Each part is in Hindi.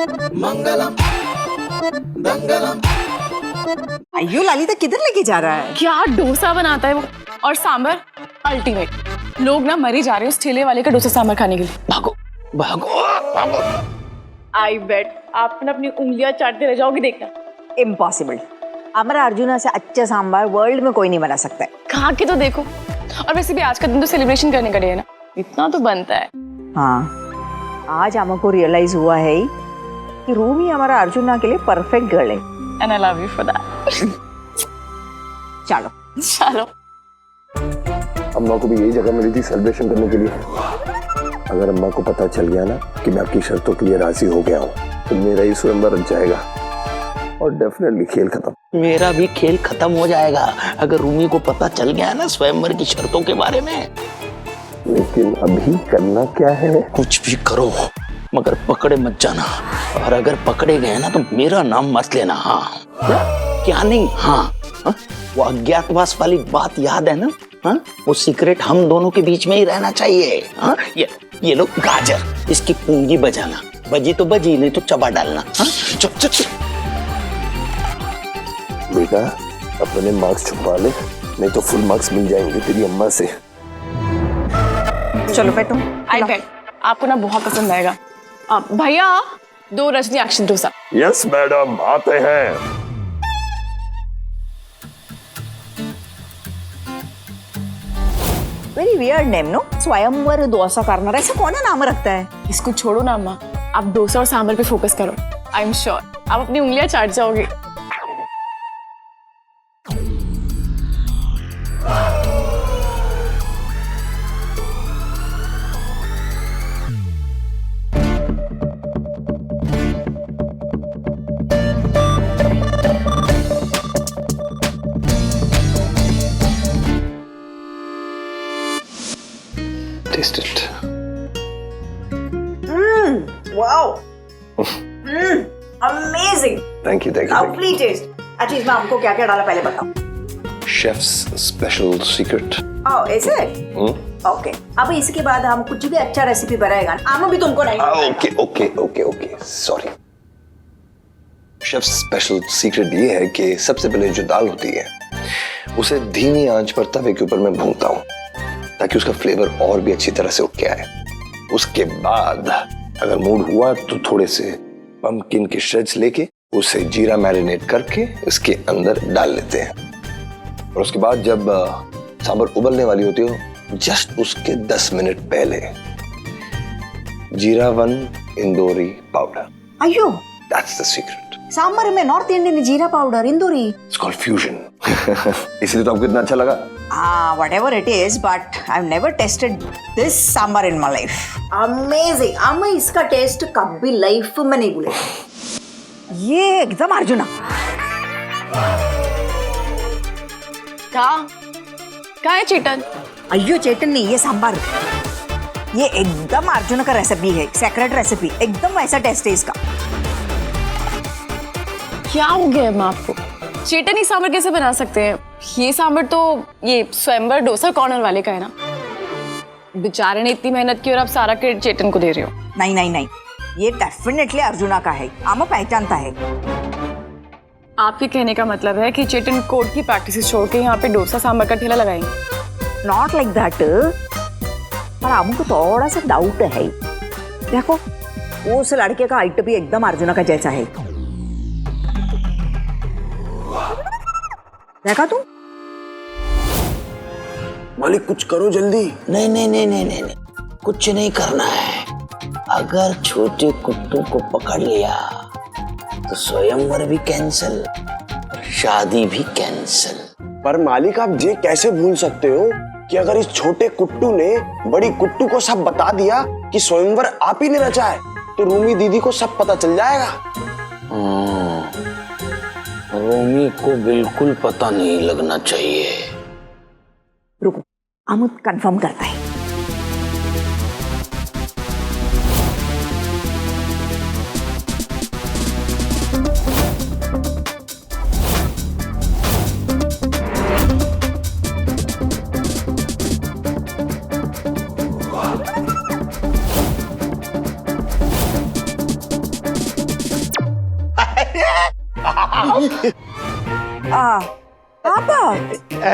मंगलम दंगलम। अयो ललिता किधर लेके जा रहा है? क्या डोसा बनाता है वो, और सांभर अल्टीमेट। लोग ना मरी जा रहे हैं उस ठेले वाले का डोसा सांभर खाने के लिए। भागो भागो भागो। आई बेट आप ना अपनी उंगलियां चाटते रह जाओगे, देखना। इम्पॉसिबल। हमारा अर्जुना से अच्छा सांभर वर्ल्ड में कोई नहीं बना सकता है। खा के तो देखो। और वैसे भी आज का दिन तो सेलिब्रेशन करने का डे है ना, इतना तो बनता है। हाँ, आज हमको रियलाइज हुआ है कि रूमी हमारा अर्जुना के लिए परफेक्ट गर्ल है। And I love you for that. चलो चलो। अम्मा को भी यही जगह मिली थी सेलिब्रेशन करने के लिए। अगर अम्मा को पता चल गया ना कि मैं आपकी शर्तों के लिए राजी हो गया हूँ तो मेरा ही स्वयंवर रच जाएगा और डेफिनेटली खेल खत्म। मेरा भी खेल खत्म हो जाएगा अगर रूमी को पता चल गया ना स्वयंवर की शर्तों के बारे में। लेकिन अभी करना क्या है? कुछ भी करो मगर पकड़े मत जाना, और अगर पकड़े गए ना तो मेरा नाम मत लेना। हाँ क्या नहीं? हाँ, हाँ? वो अज्ञातवास वाली बात याद है ना? हाँ? वो सीक्रेट हम दोनों के बीच में ही रहना चाहिए। हाँ? ये लो गाजर, इसकी पूंगी बजाना, बजी तो बजी, नहीं तो चबा डालना। हाँ? चुप चुप चुप। बेटा अपने मार्क्स छुपा ले, नहीं तो फुल मार्क्स मिल जाएंगे तेरी अम्मा से। चलो बैठो। आई बेट आपको ना बहुत पसंद आएगा। भैया 2 Rajni action dosa. Yes madam, आते हैं। वेरी वियर्ड नेम नो, स्वयंवर डोसा करना, ऐसा कौन है नाम रखता है? इसको छोड़ो ना अम्मा, आप डोसा और सांभर पे फोकस करो। आई एम श्योर आप अपनी उंगलियां चाट जाओगे। Taste it. Wow, amazing, Thank you, thank you. Lovely taste. अच्छा इसमें हमको क्या क्या डाला पहले बताओ। Chef's special secret. ओह ऐसे? ओके, अब इसके बाद हम कुछ भी अच्छा रेसिपी बनाएगा ना, आम भी तुमको नहीं। Okay okay okay okay, sorry. Chefs special secret ये है कि सबसे पहले जो दाल होती है उसे धीमी आंच पर तवे के ऊपर मैं भूनता हूँ ताकि उसका फ्लेवर और भी अच्छी तरह से उठ के आए। उसके बाद अगर मूड हुआ तो थोड़े से पंपकिन के श्रेड्स लेके उसे जीरा मैरिनेट करके इसके अंदर डाल लेते हैं, और उसके बाद जब सांभर उबलने वाली होती हो जस्ट उसके 10 मिनट पहले जीरा 1 इंदौरी पाउडर। अयो, दैट्स द सीक्रेट। सांभर में नॉर्थ इंडियन जीरा powder, Indori. It's called fusion. इसलिए तो आपको इतना अच्छा लगा। Whatever it is, but I've never tasted this sambar in my life. Amazing. अब मैं इसका टेस्ट कभी लाइफ में नहीं भूलेगा। ये एकदम अर्जुना। कहाँ है चेतन? अयो चेतन नहीं, ये सांबर। ये एकदम अर्जुन का रेसिपी है, सेक्रेट रेसिपी, एकदम वैसा टेस्ट है इसका। क्या हो गया है आपको? चेतन ही सांभर कैसे बना सकते हैं? ये सांभर तो ये स्वयंवर डोसा कॉर्नर वाले का है ना। बेचारे ने इतनी मेहनत की और आप सारा क्रेडिट चेतन को दे रहे हो। नहीं नहीं नहीं, ये डेफिनेटली अर्जुना का है, आमा पहचानता है। आपके कहने का मतलब है कि चेतन कोर्ट की प्रैक्टिस छोड़ के यहाँ पे डोसा सांभर का ठेला लगाएंगे? नॉट लाइक दैट, पर हमको थोड़ा सा डाउट है। देखो उस लड़के का हाइट भी एकदम अर्जुना का जैसा है। देखा तू? मालिक कुछ करो जल्दी। नहीं नहीं नहीं नहीं नहीं नहीं, कुछ नहीं करना है। अगर छोटे कुत्तू को पकड़ लिया तो स्वयंवर भी कैंसिल, शादी भी कैंसिल। पर मालिक आप ये कैसे भूल सकते हो कि अगर इस छोटे कुट्टू ने बड़ी कुट्टू को सब बता दिया कि स्वयंवर आप ही ने रचा है तो रूमी दीदी को सब पता चल जाएगा। रोमी को बिल्कुल पता नहीं लगना चाहिए। रुको, अमुद कंफर्म करता है। पापा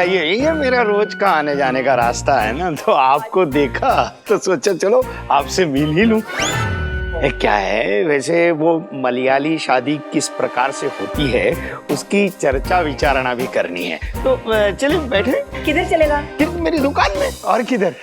यही है मेरा रोज का आने जाने का रास्ता है ना, तो आपको देखा तो सोचा चलो आपसे मिल ही लूं। क्या है वैसे वो मलयाली शादी किस प्रकार से होती है उसकी चर्चा विचारणा भी करनी है, तो चलिए बैठे। किधर चलेगा? मेरी दुकान में, और किधर।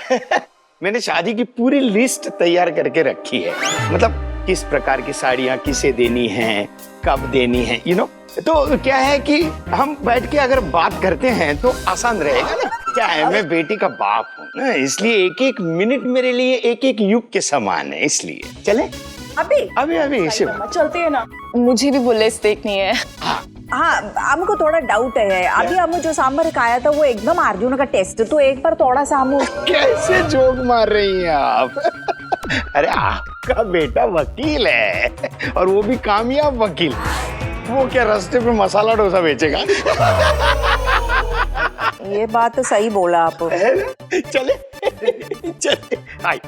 मैंने शादी की पूरी लिस्ट तैयार करके रखी है, मतलब किस प्रकार की साड़ियाँ किसे देनी है, कब देनी है, यू नो। तो क्या है कि हम बैठ के अगर बात करते हैं तो आसान रहेगा ना। क्या है, मैं बेटी का बाप हूँ ना, इसलिए एक एक मिनट मेरे लिए एक एक युग के समान है, इसलिए चले अभी अभी अभी इसे चलते हैं ना, मुझे भी बुलेट्स देखनी है। हाँ हमको थोड़ा डाउट है। अभी हम जो सांबर खाया था वो एकदम अर्जुन का टेस्ट, तो एक बार थोड़ा सा हम कैसे जोक मार रही हैं आप। अरे आपका बेटा वकील है, और वो भी कामयाब वकील। वो क्या रास्ते पे मसाला डोसा बेचेगा। ये बात तो सही बोला आप। चले चले आई।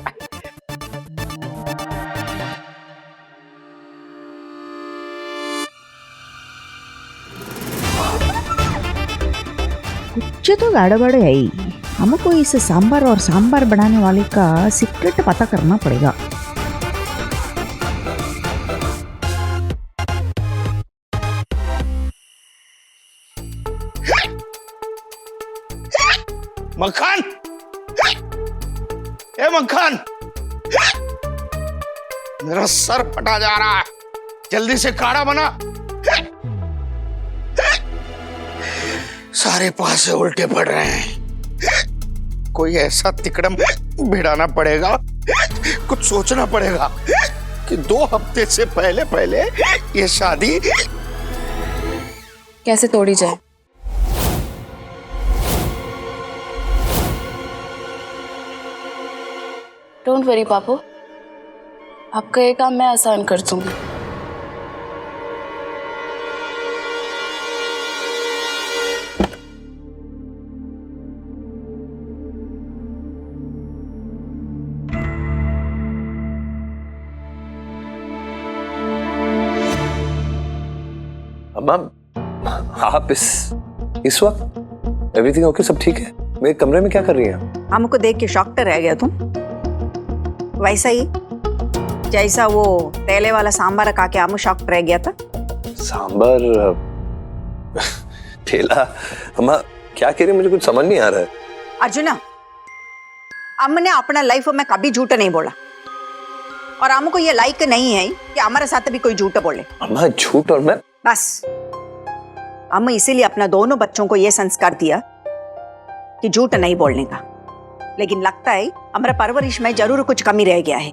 कुछ तो गड़बड़ है ही। हमको इस सांबर और सांबर बनाने वाले का सीक्रेट पता करना पड़ेगा। मक्खन, ए मक्खन, मेरा सर फटा जा रहा है, जल्दी से काढ़ा बना। सारे पासे उल्टे पड़ रहे हैं। कोई ऐसा तिकड़म भिड़ाना पड़ेगा, कुछ सोचना पड़ेगा कि 2 हफ्ते से पहले ये शादी कैसे तोड़ी जाए। डोंट वरी पापू, आपका ये काम मैं आसान कर दूंगी। अम्मा, आप इस वक्त एवरीथिंग ओके, सब ठीक है? मेरे कमरे में क्या कर रही हैं? हमको देख के शॉक रह गया तुम। वैसा ही जैसा वो तेले वाला सांबर खा के हम शॉक रह गया था। सांबर ठेला? अम्मा क्या कह रही है, मुझे कुछ समझ नहीं आ रहा है। अर्जुना, हमने अपना लाइफ में कभी झूठ नहीं बोला, और हमको ये लाइक नहीं है कि हमारे साथ भी कोई झूठ बोले। अम्मा झूठ और मैं बस हम इसीलिए अपना दोनों बच्चों को ये संस्कार दिया कि झूठ नहीं बोलने का। लेकिन लगता है हमारा परवरिश में जरूर कुछ कमी रह गया है।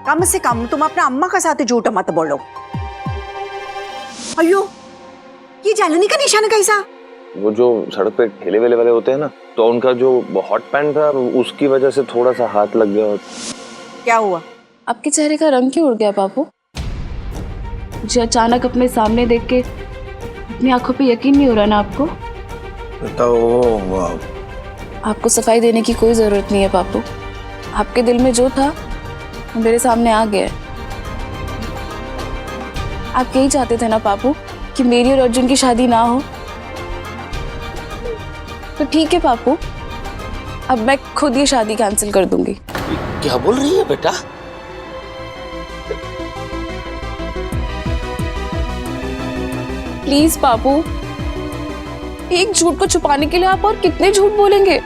कम से कम तुम अपना अम्मा के साथ झूठ मत बोलो। अयो, ये जालनी का निशान कैसा? वो जो सड़क पे ठेले वेले वाले होते हैं ना, तो उनका जो हॉट पैंट था उसकी वजह से थोड़ा सा हाथ लग गया। क्या हुआ? आपके चेहरे का रंग क्यों उड़ गया पापू? मुझे अचानक अपने सामने देख के अपनी आंखों पे यकीन नहीं हो रहा ना आपको? तो आपको सफाई देने की कोई जरूरत नहीं है पापू। आपके दिल में जो था वो मेरे सामने आ गया है। आप यही चाहते थे ना पापू कि मेरी और अर्जुन की शादी ना हो? तो ठीक है पापू, अब मैं खुद ये शादी कैंसिल कर दूंगी। क्या बोल रही है बेटा? प्लीज पापू, एक झूठ को छुपाने के लिए आप और कितने झूठ बोलेंगे?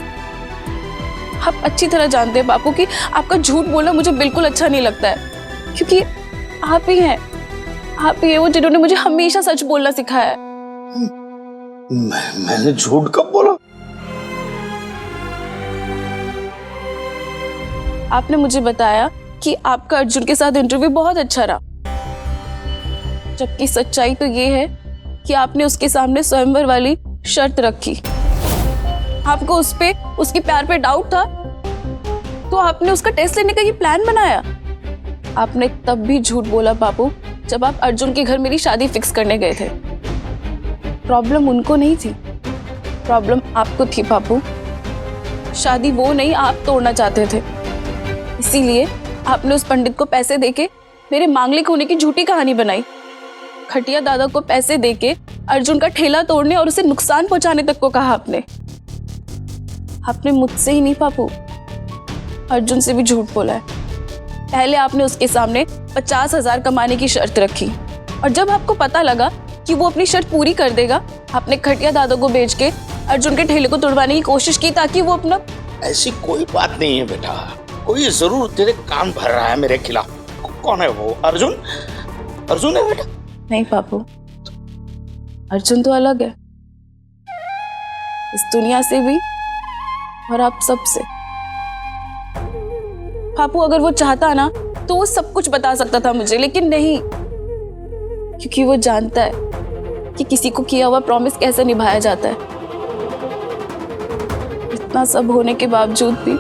आप अच्छी तरह जानते हैं बापू कि आपका झूठ बोलना मुझे बिल्कुल अच्छा नहीं लगता है, क्योंकि आप ही हैं वो जिन्होंने मुझे हमेशा सच बोलना सिखाया है। मैंने झूठ कब बोला? आपने मुझे बताया कि आपका अर्जुन के साथ इंटरव्यू बहुत अच्छा रहा, जबकि सच्चाई तो ये है कि आपने उसके सामने स्वयंवर वाली शर्त रखी। आपको उस पे, उसके प्यार पे डाउट था, तो आपने उसका टेस्ट लेने का ये प्लान बनाया। आपने तब भी झूठ बोला बापू, जब आप अर्जुन के घर मेरी शादी फिक्स करने गए थे। प्रॉब्लम उनको नहीं थी, प्रॉब्लम आपको थी बापू। शादी वो नहीं आप तोड़ना चाहते थे, इसीलिए आपने उस पंडित को पैसे देके मेरे मांगलिक होने की झूठी कहानी बनाई। खटिया दादा को पैसे देके अर्जुन का ठेला तोड़ने और उसे नुकसान पहुंचाने तक को कहा आपने। आपने मुझसे ही नहीं पापू, अर्जुन से भी झूठ बोला है। पहले आपने उसके सामने 50,000 कमाने की शर्त रखी और जब आपको पता लगा कि वो अपनी शर्त पूरी कर देगा, आपने खटिया दादा को बेच के अर्जुन के ठेले को तोड़वाने की कोशिश की ताकि वो अपना। ऐसी कोई बात नहीं है बेटा, कोई जरूर तेरे कान भर रहा है मेरे खिलाफ। कौन है वो? अर्जुन? अर्जुन है बेटा? नहीं पापू, अर्जुन तो अलग है, इस दुनिया से भी और आप सबसे। पापू अगर वो चाहता ना तो वो सब कुछ बता सकता था मुझे, लेकिन नहीं, क्योंकि वो जानता है कि किसी को किया हुआ प्रॉमिस कैसे निभाया जाता है। इतना सब होने के बावजूद भी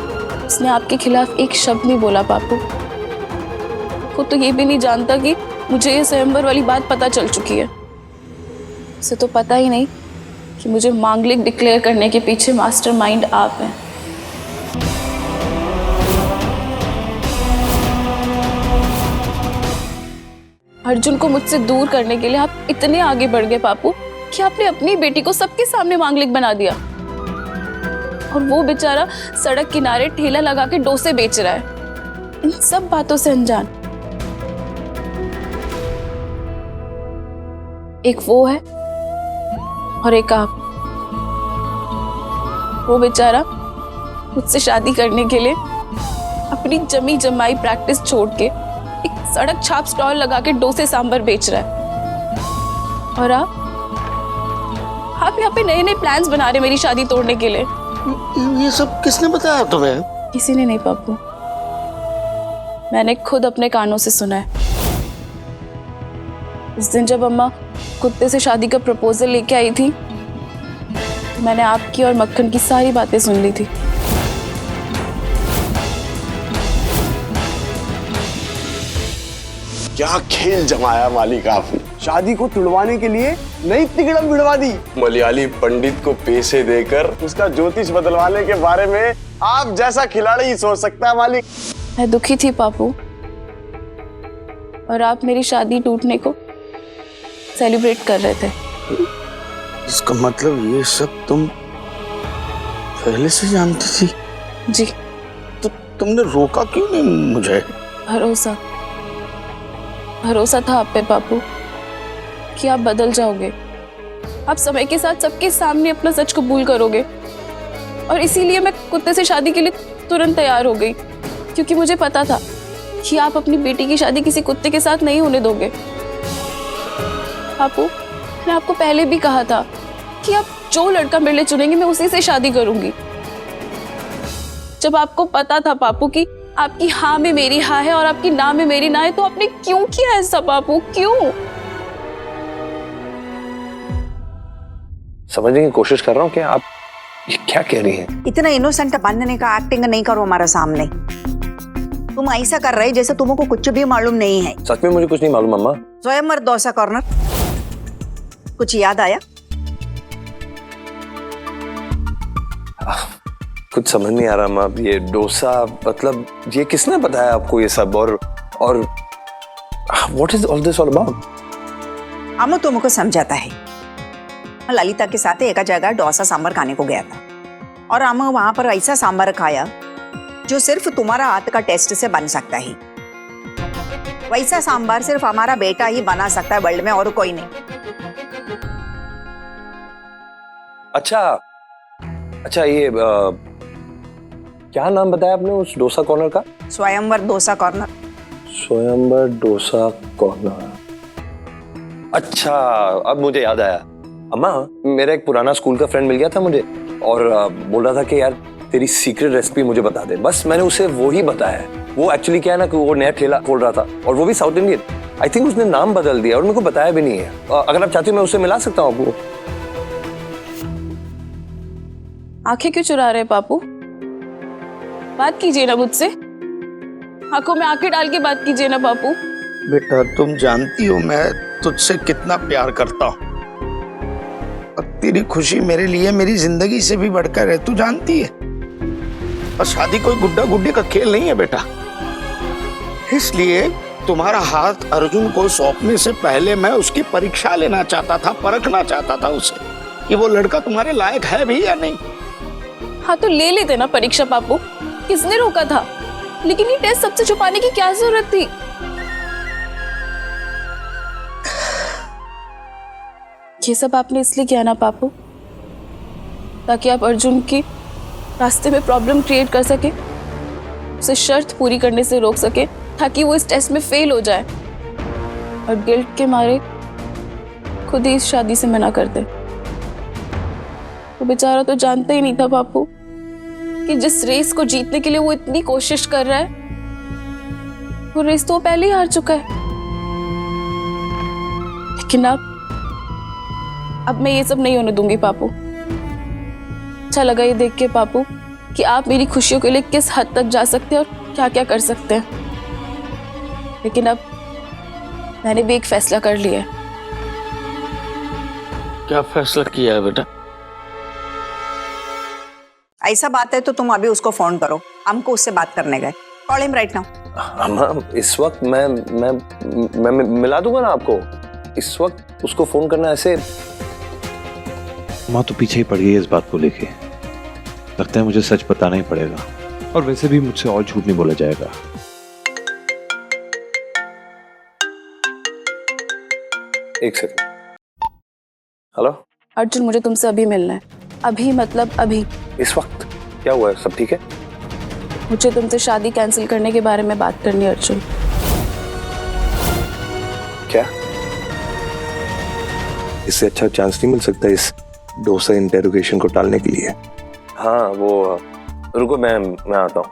उसने आपके खिलाफ एक शब्द नहीं बोला पापू। वो तो ये भी नहीं जानता कि मुझे ये स्वयंवर वाली बात पता चल चुकी है। उसे तो पता ही नहीं कि मुझे मांगलिक डिक्लेयर करने के पीछे मास्टरमाइंड आप हैं। अर्जुन को मुझसे दूर करने के लिए आप इतने आगे बढ़ गए पापू कि आपने अपनी बेटी को सबके सामने मांगलिक बना दिया और वो बेचारा सड़क किनारे ठेला लगा के डोसे बेच रहा है, इन सब बातों से अनजान। एक वो है और एक आप। वो बेचारा मुझसे शादी करने के लिए अपनी जमी जमाई प्रैक्टिस छोड़ के एक सड़क छाप स्टॉल लगा के डोसे सांभर बेच रहा है और आप यहाँ पे नए नए प्लान्स बना रहे मेरी शादी तोड़ने के लिए। ये सब किसने बताया तुम्हें? किसी ने नहीं पापू, मैंने खुद अपने कानों से सुना है। इस दिन जब अम्मा कुत्ते से शादी का प्रपोजल लेके आई थी, मैंने आपकी और मक्खन की सारी बातें सुन ली थी। क्या खेल जमाया मालिक आपने, शादी को तुड़वाने के लिए नई तिकड़म भिड़वा दी। मलयाली पंडित को पैसे देकर उसका ज्योतिष बदलवाने के बारे में आप जैसा खिलाड़ी ही सोच सकता है मालिक। मैं दुखी थी पापू और आप मेरी शादी टूटने को सेलिब्रेट कर रहे थे। इसका मतलब ये सब तुम पहले से जानती थी? जी। तो तुमने रोका क्यों नहीं मुझे? भरोसा था आप पे पापू कि आप बदल जाओगे, आप समय के साथ सबके सामने अपना सच कबूल करोगे और इसीलिए मैं कुत्ते से शादी के लिए तुरंत तैयार हो गई, क्योंकि मुझे पता था कि आप अपनी बेटी की शादी किसी कुत्ते के साथ नहीं होने दोगे। पापू, मैंने आपको पहले भी कहा था कि आप जो लड़का मेरे लिए चुनेंगे मैं उसी से शादी करूंगी। जब आपको पता था पापू कि आपकी हाँ में मेरी हाँ है और आपकी ना में मेरी ना है, तो आपने क्यों किया ऐसा पापू, क्यों? समझने की कोशिश कर रहा हूँ कि आप ये क्या कह रही हैं। इतना इनोसेंट बनने का एक्टिंग नहीं करो हमारे सामने। तुम ऐसा कर रहे जैसे तुमको कुछ भी मालूम नहीं है। सच में मुझे कुछ नहीं मालूम अम्मा। स्वयंवर डोसा कॉर्नर, कुछ याद आया? कुछ समझ नहीं आ रहा अम्मा, ये डोसा मतलब ये किसने बताया आपको ये सब? और what is all this all about? अमो तुमको समझाता है। मैं ललिता के साथ एक जगह डोसा सांभर खाने को गया था और अमो वहां पर ऐसा सांभर खाया जो सिर्फ तुम्हारा हाथ का टेस्ट से बन सकता है। वैसा सांभर सिर्फ हमारा बेटा ही बना सकता है वर्ल्ड में, और कोई नहीं। अच्छा ये क्या नाम बताया आपने उस डोसा कॉर्नर का? स्वयंवर डोसा कॉर्नर। स्वयंवर डोसा कॉर्नर। अच्छा, अब मुझे याद आया अम्मा, मेरा एक पुराना स्कूल का फ्रेंड मिल गया था मुझे और बोल रहा था कि यार तेरी सीक्रेट रेसिपी मुझे बता दे। बस मैंने उसे वो ही बताया है। वो एक्चुअली क्या है ना कि वो नया ठेला खोल रहा था और वो भी साउथ इंडियन। आई थिंक उसने नाम बदल दिया और मेरे को बताया भी नहीं है। अगर आप चाहते हो मैं उससे मिला सकता हूँ आपको। आंखें क्यों चुरा रहे पापू? बात कीजिए ना मुझसे, आंखों में आंखें डाल के बात कीजिए ना पापू। बेटा तुम जानती हो मैं तुझसे कितना प्यार करता हूँ और तेरी खुशी मेरे लिए मेरी जिंदगी से भी बढ़कर है, तू जानती है। और शादी कोई गुड्डा गुड्डी का खेल नहीं है बेटा, इसलिए तुम्हारा हाथ अर्जुन को सौंपने से पहले मैं उसकी परीक्षा लेना चाहता था, परखना चाहता था उसे कि वो लड़का तुम्हारे लायक है भी या नहीं। हाँ तो ले लेते ना परीक्षा पापू, किसने रोका था? लेकिन ये टेस्ट सबसे छुपाने की क्या जरूरत थी? ये सब आपने इसलिए किया ना पापू, ताकि आप अर्जुन की रास्ते में प्रॉब्लम क्रिएट कर सके, उसे शर्त पूरी करने से रोक सके, ताकि वो इस टेस्ट में फेल हो जाए और गिल्ट के मारे खुद ही इस शादी से मना कर दे। वो बेचारा तो जानता ही नहीं था पापू कि जिस रेस को जीतने के लिए वो इतनी कोशिश कर रहा है, वो रेस तो वो पहले ही हार चुका है। लेकिन अब मैं ये सब नहीं होने दूंगी पापू। अच्छा लगा ये देख के पापू कि आप मेरी खुशियों के लिए किस हद तक जा सकते हैं और क्या क्या कर सकते हैं। लेकिन अब मैंने भी एक फैसला कर लिया है। क्या फैसला किया है बेटा? ऐसा बात है तो तुम अभी उसको फोन करो, हमको उससे बात करने गए। Call him right now. अम्मा इस वक्त मैं मिला दूंगा ना आपको। इस वक्त उसको फोन करना ऐसे। माँ तो पीछे ही पड़ गई है इस बात को लेके। लगता है मुझे सच बताना ही पड़ेगा, और वैसे भी मुझसे और झूठ नहीं बोला जाएगा। एक सेकंड। हेलो अर्जुन, मुझे तुमसे अभी मिलना है। अभी मतलब अभी। इस वक्त क्या हुआ है? सब ठीक है? मुझे तुमसे शादी कैंसिल करने के बारे में बात करनी है अर्जुन। क्या? इससे अच्छा चांस नहीं मिल सकता इस डोसा इंटेरोगेशन को टालने के लिए? हाँ वो रुको, मैं आता हूँ।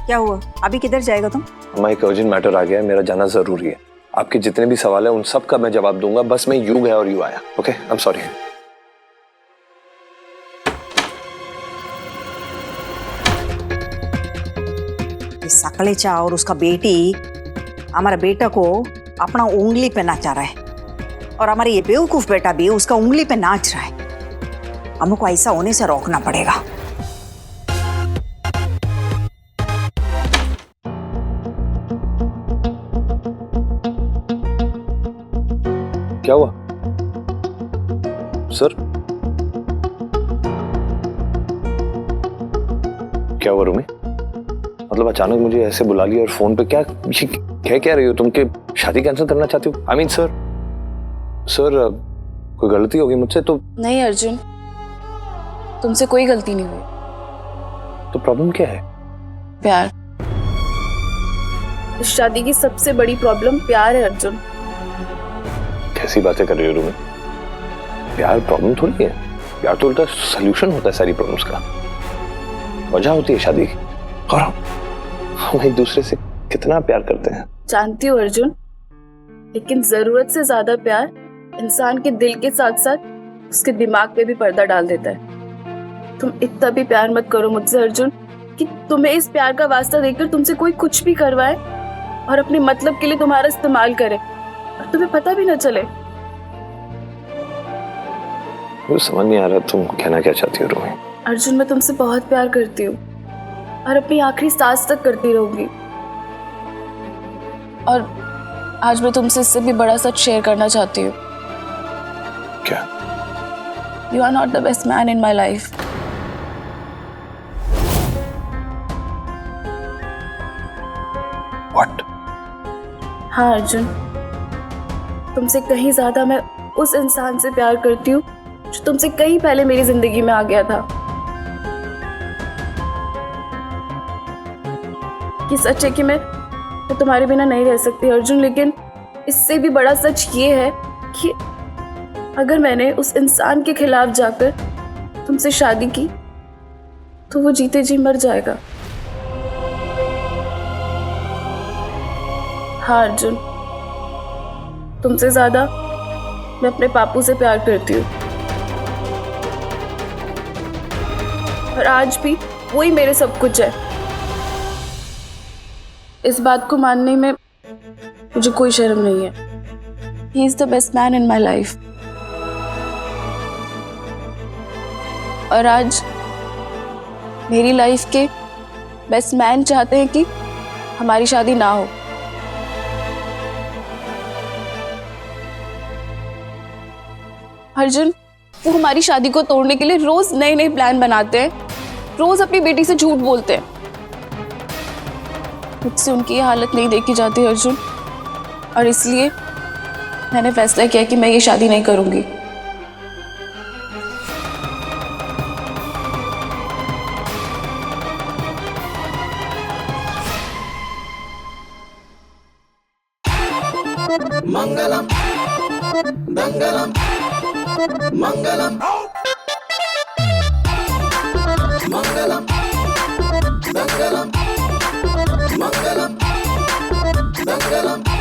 क्या हुआ? अभी किधर जाएगा तुम? हमारा एक अर्जेंट मैटर आ गया है, मेरा जाना जरूरी है। आपके जितने भी सवाल है उन सब का मैं जवाब दूंगा, बस मैं यूं गया और यूं आया। Okay, I am sorry. Sakalecha और उसका बेटी हमारा बेटा को अपना उंगली पे नाचा रहा है, और हमारा ये बेवकूफ बेटा भी उसका उंगली पे नाच रहा है। हमको ऐसा होने से रोकना पड़ेगा। क्या हुआ सर? क्या हुआ रूमी? मतलब अचानक मुझे ऐसे बुला लिया और फोन पे क्या कह रही हो तुम कि शादी कैंसिल करना चाहती हो? आई मीन सर कोई गलती होगी मुझसे तो? नहीं अर्जुन, तुमसे कोई गलती नहीं हुई। तो प्रॉब्लम क्या है? प्यार। इस शादी की सबसे बड़ी प्रॉब्लम प्यार है अर्जुन। कैसी बातें कर रही हो रूमी? प्यार प्रॉब्लम थोड़ी है। प्यार तो उल्टा सॉल्यूशन होता है सारी प्रॉब्लम्स का। वजह होती है शादी की। और हम एक दूसरे से कितना प्यार करते हैं। जानती हो अर्जुन, लेकिन जरूरत से ज्यादा प्यार इंसान के दिल के साथ साथ उसके दिमाग पे भी पर्दा डाल देता है। तुम इतना भी प्यार मत करो मुझसे अर्जुन कि तुम्हें इस प्यार का वास्ता देकर तुमसे कोई कुछ भी करवाए और अपने मतलब के लिए तुम्हारा इस्तेमाल करे और तुम्हें पता भी न चले। मुझे समझ नहीं आ रहा तुम कहना क्या चाहती हो रूमी। अर्जुन, मैं तुमसे बहुत प्यार करती हूँ और अपनी आखिरी सांस तक करती रहूंगी। और आज मैं तुमसे इससे भी बड़ा सच शेयर करना चाहती हूँ। क्या? You are not the best man in my life. What? हाँ अर्जुन, तुमसे कहीं ज्यादा मैं उस इंसान से प्यार करती हूँ जो तुमसे कहीं पहले मेरी जिंदगी में आ गया था। ये सच है कि मैं तुम्हारे बिना नहीं रह सकती अर्जुन, लेकिन इससे भी बड़ा सच ये है कि अगर मैंने उस इंसान के खिलाफ जाकर तुमसे शादी की तो वो जीते जी मर जाएगा। हाँ अर्जुन, तुमसे ज्यादा मैं अपने पापू से प्यार करती हूँ और आज भी वही मेरे सब कुछ है। इस बात को मानने में मुझे कोई शर्म नहीं है। He is the best man in my life. और आज मेरी लाइफ के बेस्ट मैन चाहते हैं कि हमारी शादी ना हो। अर्जुन, वो हमारी शादी को तोड़ने के लिए रोज नए नए प्लान बनाते हैं, रोज अपनी बेटी से झूठ बोलते हैं। मुझसे उनकी ये हालत नहीं देखी जाती अर्जुन, और इसलिए मैंने फैसला किया कि मैं ये शादी नहीं करूंगी। मंगलम मंगलम मंगलम मंगलम मंगलम मंगलम मंगलम